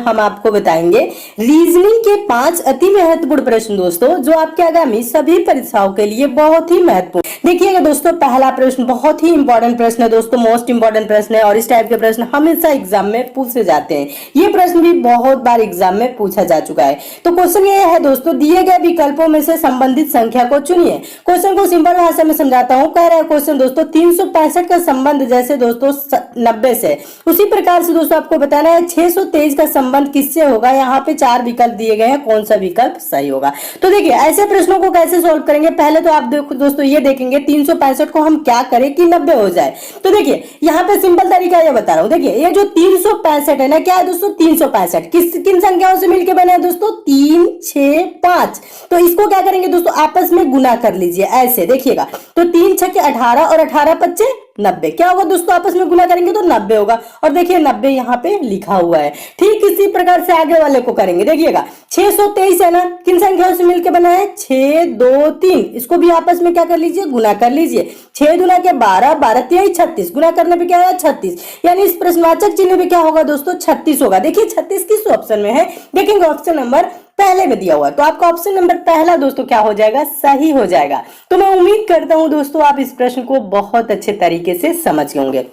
हम आपको बताएंगे रीजनिंग के 5 अति महत्वपूर्ण प्रश्न दोस्तों, जो आपके आगामी सभी परीक्षाओं के लिए बहुत ही महत्वपूर्ण। देखिएगा दोस्तों, पहला प्रश्न बहुत ही इंपॉर्टेंट प्रश्न है दोस्तों, मोस्ट इंपॉर्टेंट प्रश्न है और इस टाइप के प्रश्न हमेशा एग्जाम में पूछे जाते हैं। ये प्रश्न भी बहुत बार एग्जाम में पूछा जा चुका है। तो क्वेश्चन ये है दोस्तों, दिए गए विकल्पों में से संबंधित संख्या को चुनिए। क्वेश्चन को सिंपल भाषा में समझाता हूँ। कह रहा है क्वेश्चन दोस्तों 365 का संबंध जैसे दोस्तों 90 से, उसी प्रकार से दोस्तों आपको बताना है 623 का संबंध किससे होगा। यहाँ पे 4 विकल्प दिए गए हैं, कौन सा विकल्प सही होगा। तो देखिए ऐसे प्रश्नों को कैसे सोल्व करेंगे, पहले तो आप देखो दोस्तों ये देखेंगे 365 को हम क्या करें कि 90 हो जाए। तो देखिए यहाँ पे सिंपल तरीका ये बता रहा हूँ। देखिए ये जो 365 है ना, क्या है दोस्तों 365 किन संख्याओं से मिलकर बने हैं दोस्तों 3, 6, 5। तो इसको क्या करेंगे दोस्तों आपस में गुना कर लीजिए ऐसे, देखिएगा तो 3 6 के 18 और 18 5 90। क्या होगा दोस्तों आपस में गुना करेंगे तो 90 होगा। और देखिए 90 यहाँ पे लिखा हुआ है। ठीक इसी प्रकार से आगे वाले को करेंगे। देखिएगा 623 है ना, किन संख्याओं से मिलकर बना है 6, 2, 3। इसको भी आपस में क्या कर लीजिए गुना कर लीजिए। 6 दूना के 12, 12 3 36, गुना करने पे क्या है 36। यानी इस प्रश्नवाचक चिन्ह पे क्या होगा दोस्तों 36 होगा। देखिए 36 किस ऑप्शन में है, देखेंगे ऑप्शन नंबर पहले में दिया हुआ है। तो आपका ऑप्शन नंबर पहला दोस्तों क्या हो जाएगा, सही हो जाएगा। तो मैं उम्मीद करता हूं दोस्तों आप इस प्रश्न को बहुत अच्छे तरीके से समझ गए होंगे।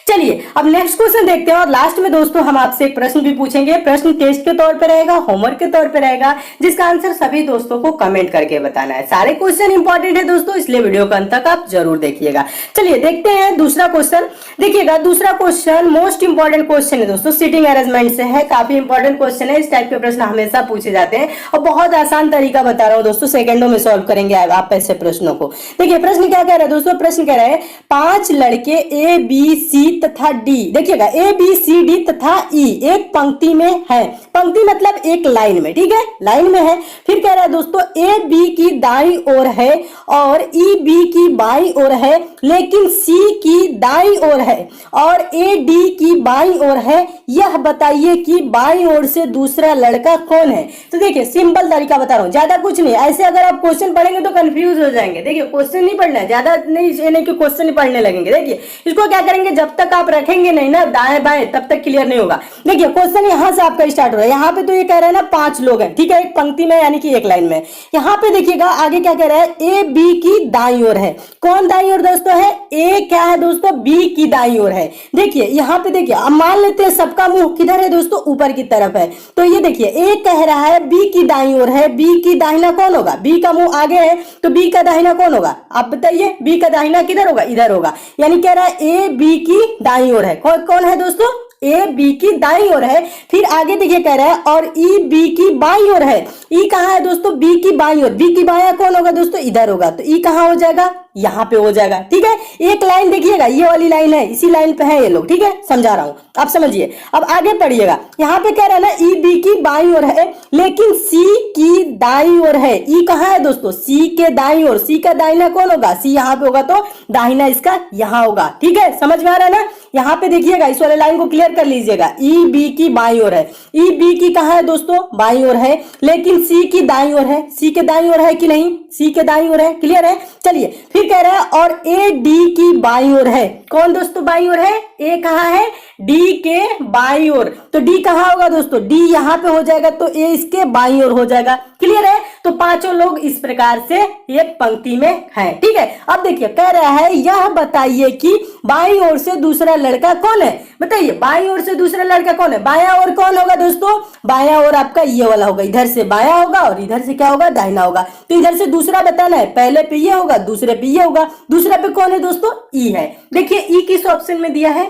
चलिए अब नेक्स्ट क्वेश्चन देखते हैं और लास्ट में दोस्तों हम आपसे एक प्रश्न भी पूछेंगे। प्रश्न टेस्ट के तौर पे रहेगा, होमवर्क के तौर पे रहेगा, जिसका आंसर सभी दोस्तों को कमेंट करके बताना है। सारे क्वेश्चन इंपॉर्टेंट है दोस्तों, इसलिए वीडियो का अंत तक आप जरूर देखिएगा। चलिए देखते हैं दूसरा क्वेश्चन। देखिएगा दूसरा क्वेश्चन मोस्ट इंपॉर्टेंट क्वेश्चन है दोस्तों, सीटिंग अरेंजमेंट से है। काफी इंपॉर्टेंट क्वेश्चन है, इस टाइप के प्रश्न हमेशा पूछे जाते हैं और बहुत आसान तरीका बता रहा हूँ दोस्तों, सेकंडों में सॉल्व करेंगे आप ऐसे प्रश्नों को। देखिए प्रश्न क्या कह रहा है दोस्तों, प्रश्न कह रहा है 5 लड़के ए बी सी तथा डी, देखिएगा ए बी सी डी तथा ई एक पंक्ति में है। पंक्ति मतलब एक लाइन में, ठीक है लाइन में है। फिर कह रहा है दोस्तों ए बी की दाईं ओर है और ई बी की बाईं ओर है, लेकिन सी की दाईं ओर है और ए डी की बाईं ओर है। यह बताइए कि बाईं ओर से दूसरा लड़का कौन है। तो देखिए सिंपल तरीका बता रहा हूं, ज्यादा कुछ नहीं। ऐसे अगर आप क्वेश्चन पढ़ेंगे तो कंफ्यूज हो जाएंगे। देखिए क्वेश्चन नहीं पढ़ना है, ज्यादा नहीं कि क्वेश्चन नहीं पढ़ने लगेंगे। देखिए इसको क्या करेंगे, जब तक आप रखेंगे नहीं ना दाएं बाएं तब तक क्लियर नहीं होगा। देखिए क्वेश्चन यहां से आपका स्टार्ट हो रहा है। यहाँ पे तो ये कह रहा है ना 5 लोग हैं, ठीक है एक पंक्ति में यानी कि एक लाइन में। यहाँ पे देखिएगा आगे क्या कह रहा है, ए बी की दाईं ओर है। कौन दाईं ओर दोस्तों है, ए क्या है दोस्तों बी की दाईं ओर है। देखिए यहाँ पे देखिए अब मान लेते हैं सबका मुंह किधर है दोस्तों, ऊपर की तरफ है। तो ये देखिए ए कह रहा है बी की दाईं ओर है, बी की दाहिना कौन होगा, बी का मुंह आगे है तो बी का दाहिना कौन होगा, आप बताइए बी का दाहिना किधर होगा, इधर होगा। यानी कह रहा है ए बी की दाईं ओर है। कौन है दोस्तों, ए बी की दाईं ओर है। फिर आगे देखिए कह रहा है और ई बी की बाईं ओर है। ई कहाँ है दोस्तों, बी की बाईं ओर। बी की बायां कौन होगा दोस्तों, इधर होगा। तो ई कहाँ हो जाएगा, यहाँ पे हो जाएगा। ठीक है एक लाइन देखिएगा, ये वाली लाइन है, इसी लाइन पे है ये लोग, ठीक है समझा रहा हूं आप समझिए। अब आगे पढ़िएगा, यहाँ पे कह रहा है ना ई बी की बाईं ओर है लेकिन सी की दाईं ओर है। ई कहाँ है दोस्तों, सी के दाईं ओर। सी का दाहिना कौन होगा, सी यहाँ पे होगा तो दाहिना इसका यहाँ होगा। ठीक है समझ में आ रहा है ना। यहाँ पे देखिएगा इस वाले लाइन को क्लियर कर लीजिएगा। ई बी की बाईं ओर है, ई बी की कहाँ है दोस्तों बाईं ओर है, लेकिन सी की दाईं ओर है। सी के दाईं ओर है कि नहीं, सी के दाईं ओर है, क्लियर है। चलिए फिर कह रहा है और ए डी की बाईं ओर है। कौन दोस्तों बाईं ओर है, ए कहाँ है, डी के बाईं ओर। तो डी कहाँ होगा दोस्तों, डी यहाँ पे हो जाएगा तो ए इसके बाईं ओर हो जाएगा। क्लियर है। तो पांचों लोग इस प्रकार से एक पंक्ति में हैं। ठीक है अब देखिए कह रहा है यह बताइए कि बाईं ओर से दूसरा लड़का कौन है। बताइए बाईं ओर से दूसरा लड़का कौन है। बायां ओर कौन होगा दोस्तों, बायां ओर आपका ये वाला होगा, इधर से बायां होगा और इधर से क्या होगा दाहिना होगा। तो इधर से दूसरा बताना है, पहले पे ये होगा दूसरे पे ये होगा। दूसरा पे कौन है दोस्तों, ई है। देखिए ई किस ऑप्शन में दिया है,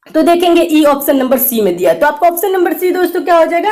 तो देखेंगे ई ऑप्शन नंबर सी में दिया। तो आपका ऑप्शन नंबर सी दोस्तों क्या हो जाएगा,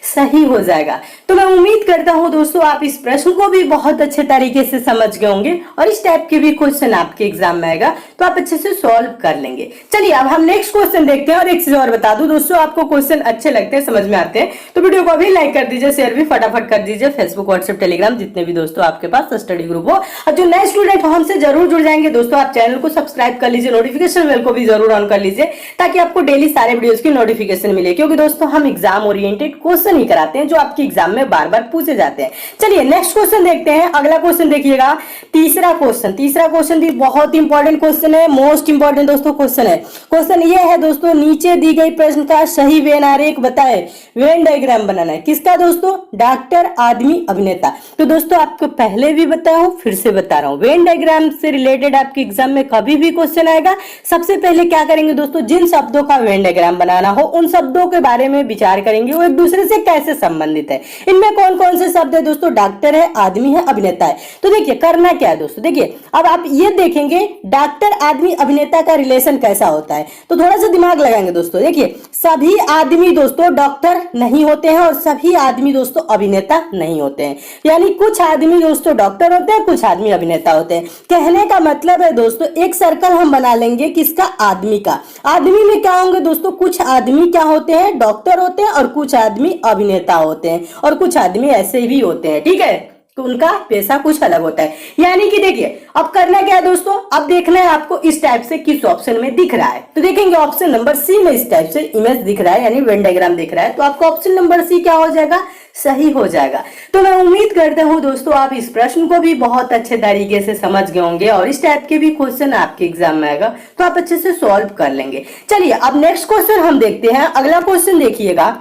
सही हो जाएगा। तो मैं उम्मीद करता हूं दोस्तों आप इस प्रश्न को भी बहुत अच्छे तरीके से समझ गए होंगे और इस टाइप के भी क्वेश्चन आपके एग्जाम में आएगा तो आप अच्छे से सॉल्व कर लेंगे। चलिए अब हम नेक्स्ट क्वेश्चन देखते हैं। और एक चीज और बता दूं दोस्तों, आपको क्वेश्चन अच्छे लगते हैं, समझ में आते हैं तो वीडियो को अभी लाइक कर दीजिए, शेयर भी फटाफट कर दीजिए। फेसबुक व्हाट्सएप टेलीग्राम जितने भी दोस्तों आपके पास स्टडी ग्रुप हो और जो नए स्टूडेंट हो हमसे जरूर जुड़ जाएंगे दोस्तों, आप चैनल को सब्सक्राइब कर लीजिए, नोटिफिकेशन बेल को भी जरूर ऑन कर लीजिए ताकि आपको डेली सारे वीडियोस की नोटिफिकेशन मिले, क्योंकि दोस्तों हम एग्जाम ओरिएंटेड क्वेश्चन ही कराते हैं जो आपके एग्जाम में बार बार पूछे जाते हैं। चलिए नेक्स्ट क्वेश्चन देखते हैं। अगला क्वेश्चन देखिएगा, तीसरा क्वेश्चन भी बहुत इंपॉर्टेंट क्वेश्चन है, मोस्ट इंपॉर्टेंट दोस्तों क्वेश्चन है। क्वेश्चन ये है दोस्तों, नीचे दी गई प्रश्न का सही वेन आरेख बताए। वेन डायग्राम बनाना है किसका दोस्तों? डॉक्टर, आदमी, अभिनेता। तो दोस्तों आपको पहले भी बताया हूं, फिर से बता रहा हूं, वेन डायग्राम से रिलेटेड आपके एग्जाम में कभी भी क्वेश्चन आएगा, सबसे पहले क्या करेंगे दोस्तों, जिन शब्दों का वेन डायग्राम बनाना हो उन शब्दों के बारे में विचार करेंगे, वो एक दूसरे से कैसे संबंधित है, इनमें कौन कौन से शब्द है दोस्तों, डॉक्टर है, आदमी है, अभिनेता है। तो देखिए करना क्या है दोस्तों, देखिए अब आप ये देखेंगे डॉक्टर, आदमी, अभिनेता का रिलेशन कैसा होता है। तो थोड़ा सा दिमाग लगाएंगे दोस्तों। देखिए सभी आदमी दोस्तों डॉक्टर नहीं होते हैं और सभी आदमी दोस्तों अभिनेता नहीं होते हैं, यानी कुछ आदमी दोस्तों डॉक्टर होते हैं, कुछ आदमी अभिनेता होते हैं। कहने का मतलब है दोस्तों, एक सर्कल हम बना लेंगे किसका, आदमी का। आदमी में क्या होंगे दोस्तों, कुछ आदमी क्या होते हैं, डॉक्टर होते हैं, और कुछ आदमी अभिनेता होते हैं, और कुछ आदमी ऐसे भी होते हैं, ठीक है, तो उनका पेशा कुछ अलग होता है। यानी कि देखिए अब करना क्या है दोस्तों, अब देखना है आपको इस टाइप से किस ऑप्शन में दिख रहा है। तो देखेंगे ऑप्शन नंबर सी में इस टाइप से इमेज दिख रहा है, यानी वेन डायग्राम दिख रहा है, तो आपका ऑप्शन नंबर सी क्या हो जाएगा, सही हो जाएगा। तो मैं उम्मीद करता हूं दोस्तों आप इस प्रश्न को भी बहुत अच्छे तरीके से समझ गए होंगे, और इस टाइप के भी क्वेश्चन आपके एग्जाम में आएगा तो आप अच्छे से सॉल्व कर लेंगे। चलिए अब नेक्स्ट क्वेश्चन हम देखते हैं। अगला क्वेश्चन देखिएगा,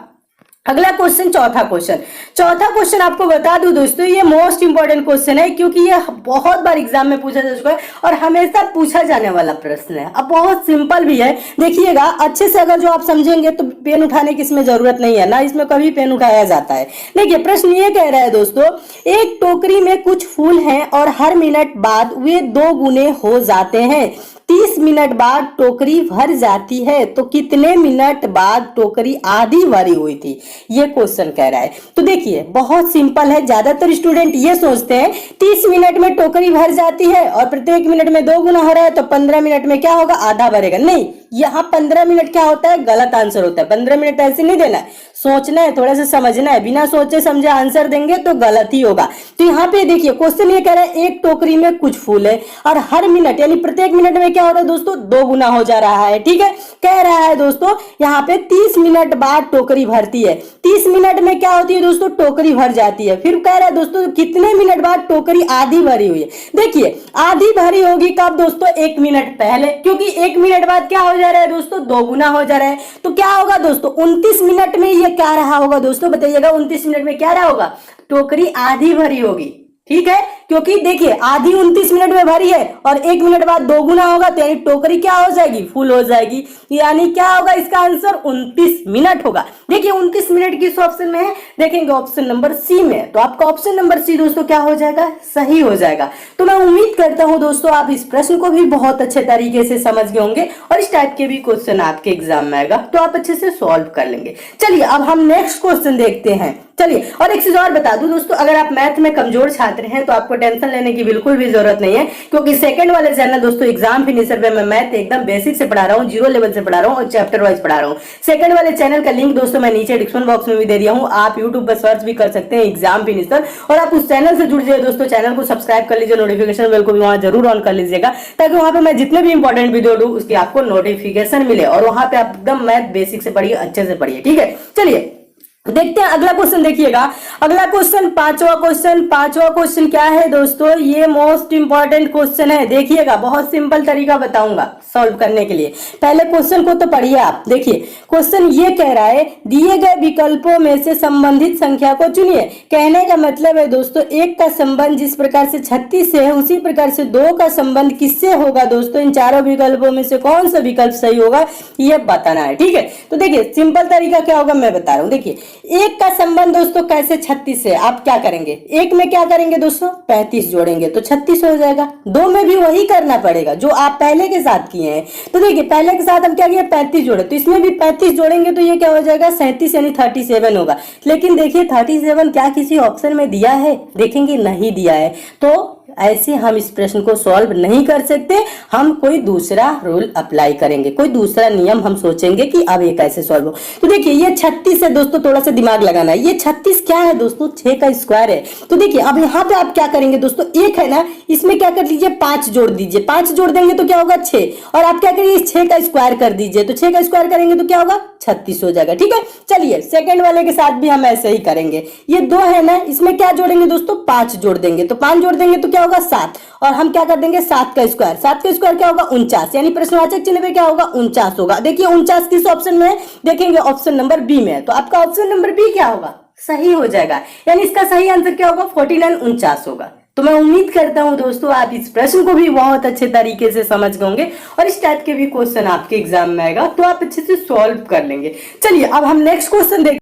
अगला क्वेश्चन चौथा क्वेश्चन आपको बता दूं दोस्तों, ये मोस्ट इंपॉर्टेंट क्वेश्चन है, क्योंकि ये बहुत बार एग्जाम में पूछा जा चुका है और हमेशा पूछा जाने वाला प्रश्न है। अब बहुत सिंपल भी है, देखिएगा अच्छे से, अगर जो आप समझेंगे तो पेन उठाने की इसमें जरूरत नहीं है, ना इसमें कभी पेन उठाया जाता है। देखिए प्रश्न ये कह रहा है दोस्तों, एक टोकरी में कुछ फूल हैं और हर मिनट बाद वे 2 गुने हो जाते हैं। 30 मिनट बाद टोकरी भर जाती है, तो कितने मिनट बाद टोकरी आधी भरी हुई थी, ये क्वेश्चन कह रहा है। तो देखिए बहुत सिंपल है, ज्यादातर स्टूडेंट ये सोचते हैं 30 मिनट में टोकरी भर जाती है और प्रत्येक मिनट में 2 गुना हो रहा है, तो 15 मिनट में क्या होगा, आधा भरेगा। नहीं, यहाँ 15 मिनट क्या होता है, गलत आंसर होता है। 15 मिनट ऐसे नहीं देना है, सोचना है, थोड़ा सा समझना है, बिना सोचे समझे आंसर देंगे तो गलत ही होगा। तो यहाँ पे देखिए क्वेश्चन ये कह रहा है, एक टोकरी में कुछ फूल है और हर मिनट यानी प्रत्येक मिनट में क्या हो रहा है दोस्तों, 2 गुना हो जा रहा है, ठीक है। कह रहा है दोस्तों यहाँ पे 30 मिनट बाद टोकरी भरती है, 30 मिनट में क्या होती है दोस्तों, टोकरी भर जाती है। फिर कह रहा है दोस्तों कितने मिनट बाद टोकरी आधी भरी हुई है। देखिए आधी भरी होगी कब दोस्तों, 1 मिनट पहले, क्योंकि 1 मिनट बाद क्या हो जा रहा है दोस्तों, 2 गुना हो जा रहा है। तो क्या होगा दोस्तों, 29 मिनट में ये क्या रहा होगा दोस्तों, बताइएगा 29 मिनट में क्या रहा होगा, टोकरी आधी भरी होगी, ठीक है। क्योंकि देखिए आधी 29 मिनट में भरी है और 1 मिनट बाद 2 गुना होगा, तो यानी टोकरी क्या हो जाएगी, फुल हो जाएगी। यानी क्या होगा, इसका आंसर 29 मिनट होगा। देखिए 29 मिनट किस ऑप्शन में है, देखेंगे ऑप्शन नंबर सी में, तो आपका ऑप्शन नंबर सी दोस्तों क्या हो जाएगा, सही हो जाएगा। तो मैं उम्मीद करता हूं दोस्तों आप इस प्रश्न को भी बहुत अच्छे तरीके से समझ गए होंगे और इस टाइप के भी क्वेश्चन आपके एग्जाम में आएगा तो आप अच्छे से सॉल्व कर लेंगे। चलिए अब हम नेक्स्ट क्वेश्चन देखते हैं। चलिए और एक चीज और बता दूं दोस्तों, अगर आप मैथ में कमजोर छात्र हैं तो आपको टेंशन लेने की बिल्कुल भी जरूरत नहीं है, क्योंकि सेकंड वाले चैनल दोस्तों एग्जाम फिनिशर पे मैं मैथ एकदम बेसिक से पढ़ा रहा हूँ, 0 लेवल से पढ़ा रहा हूँ और चैप्टर वाइज पढ़ा रहा हूँ। सेकंड वाले चैनल का लिंक दोस्तों मैं नीचे डिस्क्रिप्शन बॉक्स में भी दे दिया हूँ, आप यूट्यूब पर सर्च भी कर सकते हैं एग्जाम फिनिशर, और आप उस चैनल से जुड़ जाइए दोस्तों। चैनल को सब्सक्राइब कर लीजिए, नोटिफिकेशन बेल को भी वहां जरूर ऑन कर लीजिएगा, ताकि वहां पे मैं जितने भी इंपॉर्टेंट वीडियो दूं उसकी आपको नोटिफिकेशन मिले, और वहां पे आप एकदम मैथ बेसिक से पढ़िए, अच्छे से पढ़िए, ठीक है। चलिए देखते हैं अगला क्वेश्चन। देखिएगा अगला क्वेश्चन पांचवा क्वेश्चन क्या है दोस्तों, ये मोस्ट इंपॉर्टेंट क्वेश्चन है। देखिएगा बहुत सिंपल तरीका बताऊंगा सॉल्व करने के लिए, पहले क्वेश्चन को तो पढ़िए आप। देखिए क्वेश्चन ये कह रहा है, दिए गए विकल्पों में से संबंधित संख्या को चुनिए। कहने का मतलब है दोस्तों, 1 का संबंध जिस प्रकार से 36 से है उसी प्रकार से 2 का संबंध किससे होगा दोस्तों, इन चारों विकल्पों में से कौन सा विकल्प सही होगा ये बताना है, ठीक है। तो देखिए सिंपल तरीका क्या होगा मैं बता रहा हूँ। देखिए 1 का संबंध दोस्तों कैसे 36 से, आप क्या करेंगे, 1 में क्या करेंगे दोस्तों 35 जोड़ेंगे तो 36 हो जाएगा। 2 में भी वही करना पड़ेगा जो आप पहले के साथ किए हैं। तो देखिए पहले के साथ हम क्या किए 35 जोड़े, तो इसमें भी 35 जोड़ेंगे तो ये क्या हो जाएगा 37 यानी 37 होगा। लेकिन देखिए 37 क्या किसी ऑप्शन में दिया है, देखेंगे नहीं दिया है, तो ऐसे हम इस प्रश्न को सॉल्व नहीं कर सकते, हम कोई दूसरा रूल अप्लाई करेंगे, कोई दूसरा नियम हम सोचेंगे कि अब ये कैसे सॉल्व हो। तो देखिए ये 36 है दोस्तों, थोड़ा सा दिमाग लगाना है। ये 36 क्या है दोस्तों, 6 का स्क्वायर है। तो देखिए अब यहाँ पे आप क्या करेंगे दोस्तों, एक है ना, इसमें क्या कर लीजिए 5 जोड़ दीजिए, 5 जोड़ देंगे तो क्या होगा 6, और आप क्या करिए इस 6 का स्क्वायर कर दीजिए, तो 6 का स्क्वायर करेंगे तो क्या होगा 36 हो जाएगा। ठीक है, चलिए सेकंड वाले के साथ भी हम ऐसे ही करेंगे। ये 2 है ना, इसमें क्या जोड़ेंगे दोस्तों 5 जोड़ देंगे, तो 5 जोड़ देंगे तो क्या होगा 7, और हम क्या कर देंगे 7 का स्क्वायर, 7 का स्क्वायर क्या होगा 49, यानी प्रश्नवाचक चिन्ह में क्या होगा 49 होगा। देखिए 49 किस ऑप्शन में है, देखेंगे ऑप्शन नंबर बी में है, तो आपका ऑप्शन नंबर बी क्या होगा, सही हो जाएगा, यानी इसका सही आंसर क्या होगा 49 49 होगा। तो मैं उम्मीद करता हूं दोस्तों आप इस प्रश्न को भी बहुत अच्छे तरीके से समझ गए होंगे, और इस टाइप के भी क्वेश्चन आपके एग्जाम में आएगा तो आप अच्छे से सॉल्व कर लेंगे। चलिए अब हम नेक्स्ट क्वेश्चन देखते हैं।